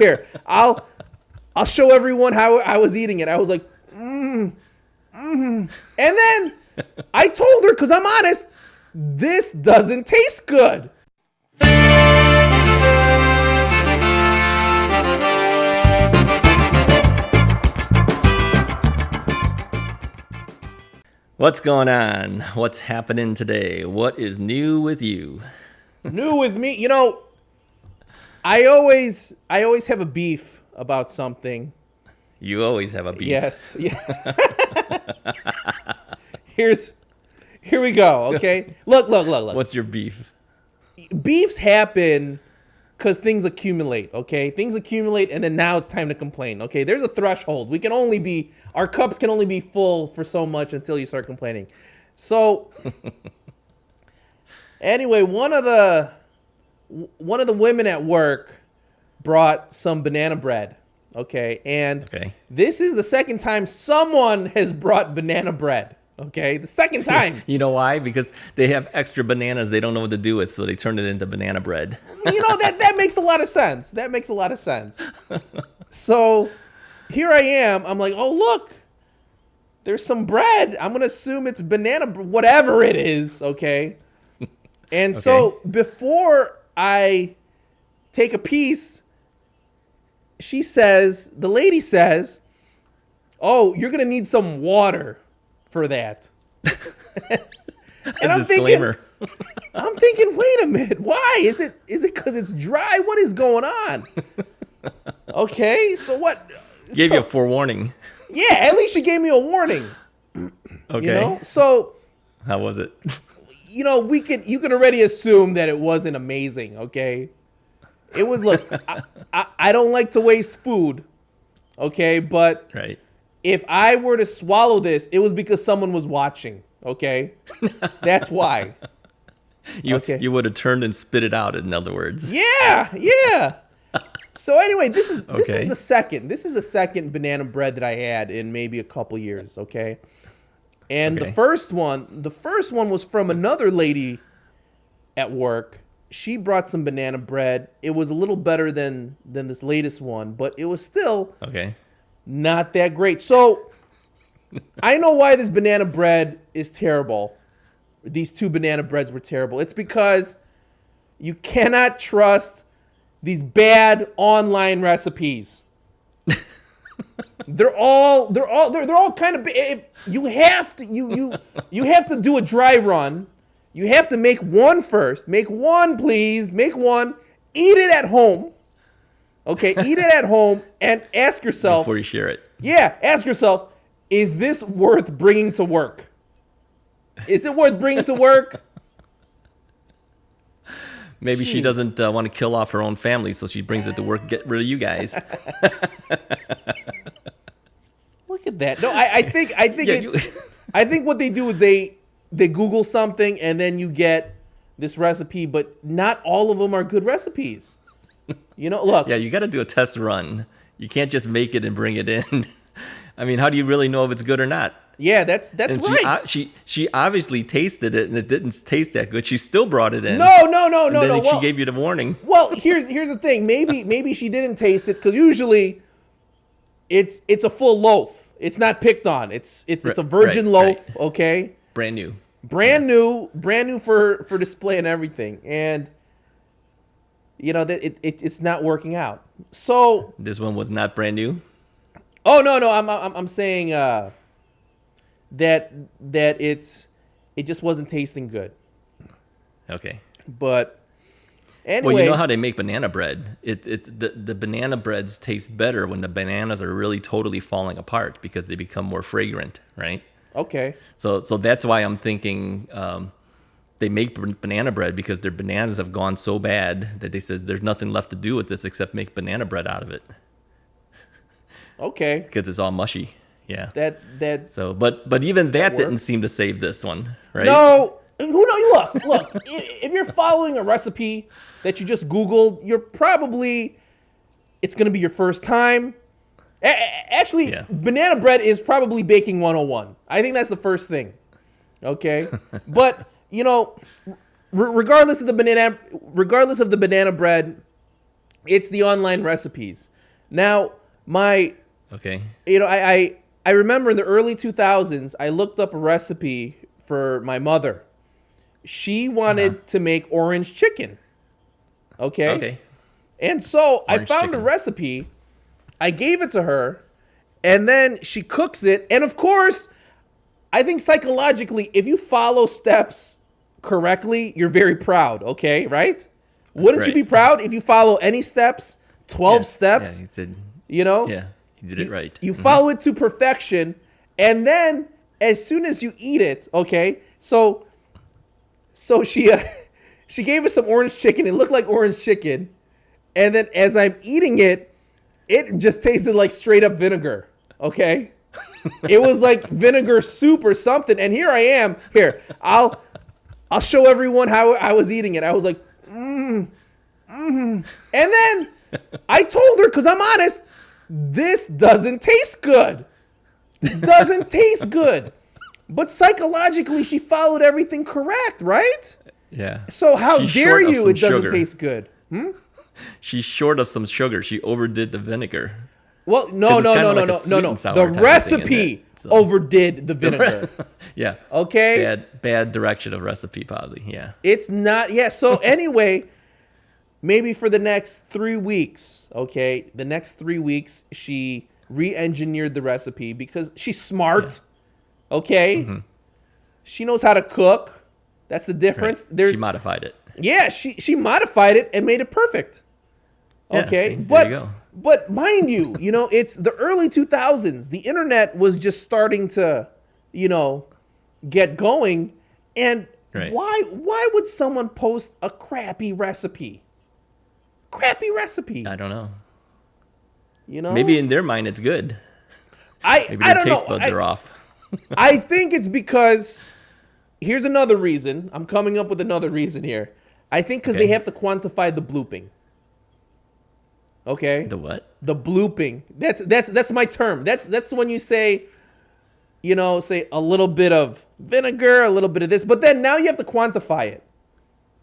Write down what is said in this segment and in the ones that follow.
Here, I'll show everyone how I was eating it. I was like, and then I told her, because I'm honest, this doesn't taste good. What's going on? What's happening today? What is new with you? New with me, you know, I always have a beef about something. You always have a beef. Yes. Yeah. Here we go, okay? Look. What's your beef? Beefs happen because things accumulate, okay? Things accumulate, and then now it's time to complain, okay? There's a threshold. Our cups can only be full for so much until you start complaining. So, anyway, one of the women at work brought some banana bread, okay? And This is the second time someone has brought banana bread. Okay, the second time. You know why? Because they have extra bananas they don't know what to do with, so they turn it into banana bread. You know, that makes a lot of sense. That makes a lot of sense. So here I am. I'm like, oh, look, there's some bread. I'm going to assume it's banana, whatever it is, okay? And so before I take a piece, the lady says, oh, you're going to need some water for that. And I'm thinking, wait a minute, why? Is it because it's dry? What is going on? Okay, so what? Gave you a forewarning. Yeah, at least she gave me a warning. Okay. You know? So how was it? You know, you can already assume that it wasn't amazing, okay? It was, look, I don't like to waste food, okay? But right. If I were to swallow this, it was because someone was watching, okay? That's why. You would have turned and spit it out, in other words. Yeah. So anyway, this is the second banana bread that I had in maybe a couple years, okay? And the first one was from another lady at work. She brought some banana bread. It was a little better than this latest one, but it was still not that great. So I know why this banana bread is terrible. These two banana breads were terrible. It's because you cannot trust these bad online recipes. They're all kind of. You have to do a dry run. You have to make one first. Make one, please. Make one. Eat it at home. Okay, eat it at home and ask yourself. Before you share it. Yeah, ask yourself, is this worth bringing to work? Is it worth bringing to work? Maybe she doesn't want to kill off her own family, so she brings it to work, get rid of you guys. Look at that. No, I think what they do is they Google something and then you get this recipe, but not all of them are good recipes. You know, look. Yeah, you got to do a test run. You can't just make it and bring it in. I mean, how do you really know if it's good or not? Yeah, that's right. She obviously tasted it and it didn't taste that good. She still brought it in. No. She gave you the warning. Well, here's the thing. Maybe she didn't taste it because usually it's a full loaf. It's not picked on. It's a virgin loaf. Right. Okay. Brand new for display and everything. And you know that it's not working out. So this one was not brand new. Oh no, I'm saying that it just wasn't tasting good. Okay. But anyway, well, you know how they make banana bread. The banana breads taste better when the bananas are really totally falling apart because they become more fragrant, right? Okay. So that's why I'm thinking they make banana bread because their bananas have gone so bad that they said there's nothing left to do with this except make banana bread out of it. Okay. Because it's all mushy. Yeah. So, but even that didn't seem to save this one, right? No. Look. If you're following a recipe that you just Googled, it's going to be your first time. Actually, banana bread is probably baking 101. I think that's the first thing. Okay? But, you know, regardless of the banana bread, It's the online recipes. Now, my, Okay. I remember in the early 2000s, I looked up a recipe for my mother. She wanted to make orange chicken. Okay. Okay. And so I Orange found chicken. a recipe. I gave it to her, and then she cooks it. And of course, I think psychologically, if you follow steps correctly, you're very proud. Okay, right? Wouldn't you Right. be proud if you follow any steps, 12 Yeah, steps? Yeah, he said, You know? yeah, he did it right. You follow it to perfection, and then as soon as you eat it, okay, so she she gave us some orange chicken. It looked like orange chicken, and then as I'm eating it, it just tasted like straight up vinegar. Okay, it was like vinegar soup or something. And here I am. Here, I'll show everyone how I was eating it. I was like, and then I told her, because I'm honest, this doesn't taste good. This doesn't taste good. But psychologically, she followed everything correct, right? Yeah. So how She's dare short of you? some It doesn't sugar. taste good. She's short of some sugar. She overdid the vinegar. Well, no. 'Cause it's kinda like a No. sweet and sour The type of thing, recipe isn't it? So- overdid the vinegar. Yeah. Okay? Bad direction of recipe, probably. Yeah. It's not. Yeah. So anyway, maybe for the next 3 weeks, okay? The next 3 weeks, she re-engineered the recipe because she's smart. Okay? She knows how to cook. That's the difference. Right. She modified it. Yeah, she modified it and made it perfect. Yeah, Okay, see, there but you go. but mind you, it's the early 2000s. The internet was just starting to, get going, and Right. why would someone post a crappy recipe? Crappy recipe, I don't know. you know? Maybe in their mind it's good. Maybe I their don't taste know. buds are off. I think it's because here's another reason. I'm coming up with another reason here. I think because they Okay. have to quantify the blooping. Okay. The what? The blooping. That's my term. That's when you say, say a little bit of vinegar, a little bit of this, but then now you have to quantify it.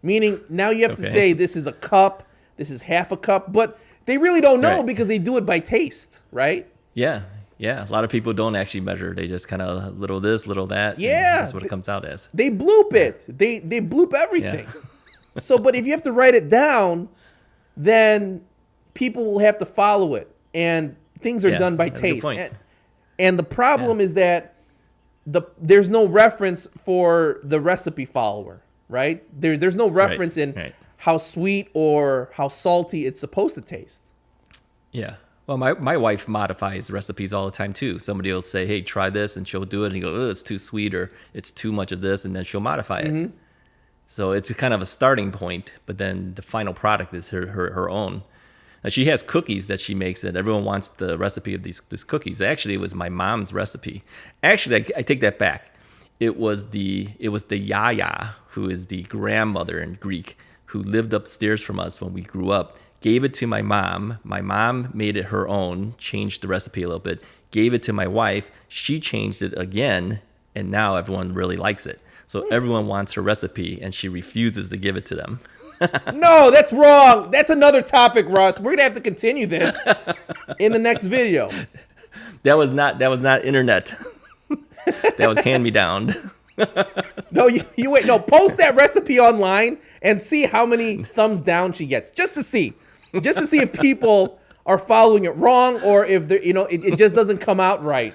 Meaning now you have to Okay. say this is a cup, this is half a cup, but they really don't know Right. because they do it by taste, right? Yeah. Yeah. A lot of people don't actually measure. They just kind of little this, little that. and Yeah. That's what it comes out as. They bloop it. They bloop everything. So, but if you have to write it down, then people will have to follow it, and things are Yeah, done by that's a good taste. point. And the problem is that there's no reference for the recipe follower, right? There's no reference in right. how sweet or how salty it's supposed to taste. Yeah. Well, my wife modifies recipes all the time too. Somebody will say, "Hey, try this," and she'll do it, and you go, "Oh, it's too sweet," or "It's too much of this," and then she'll modify it. So it's kind of a starting point, but then the final product is her own. Now, she has cookies that she makes, and everyone wants the recipe of these cookies. Actually, it was my mom's recipe. Actually, I take that back. It was the Yaya, who is the grandmother in Greek, who lived upstairs from us when we grew up. Gave it to my mom. My mom made it her own, changed the recipe a little bit, gave it to my wife. She changed it again, and now everyone really likes it. So everyone wants her recipe, and she refuses to give it to them. No, that's wrong. That's another topic, Russ. We're gonna have to continue this in the next video. That was not internet. That was hand me down. No, you wait. No, post that recipe online and see how many thumbs down she gets, just to see if people are following it wrong or if they're, it just doesn't come out right.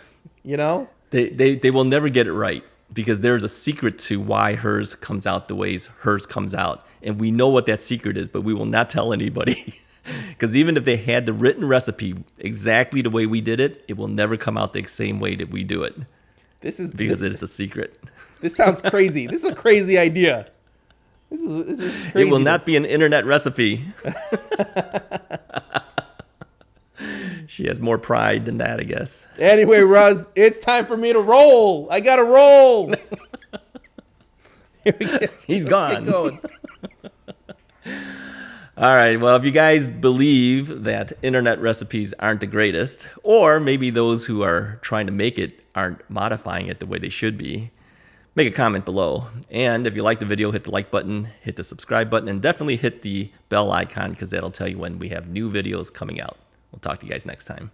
They will never get it right because there's a secret to why hers comes out the ways hers comes out, and we know what that secret is, but we will not tell anybody. Because even if they had the written recipe exactly the way we did it, it will never come out the same way that we do it. Because it is a secret. This sounds crazy. This is a crazy idea. This is crazy. It will not be an internet recipe. She has more pride than that, I guess. Anyway, Russ, it's time for me to roll. I gotta roll. Here we go. He's Let's gone. get going. All right. Well, if you guys believe that internet recipes aren't the greatest, or maybe those who are trying to make it aren't modifying it the way they should be, make a comment below. And if you like the video, hit the like button, hit the subscribe button, and definitely hit the bell icon because that'll tell you when we have new videos coming out. We'll talk to you guys next time.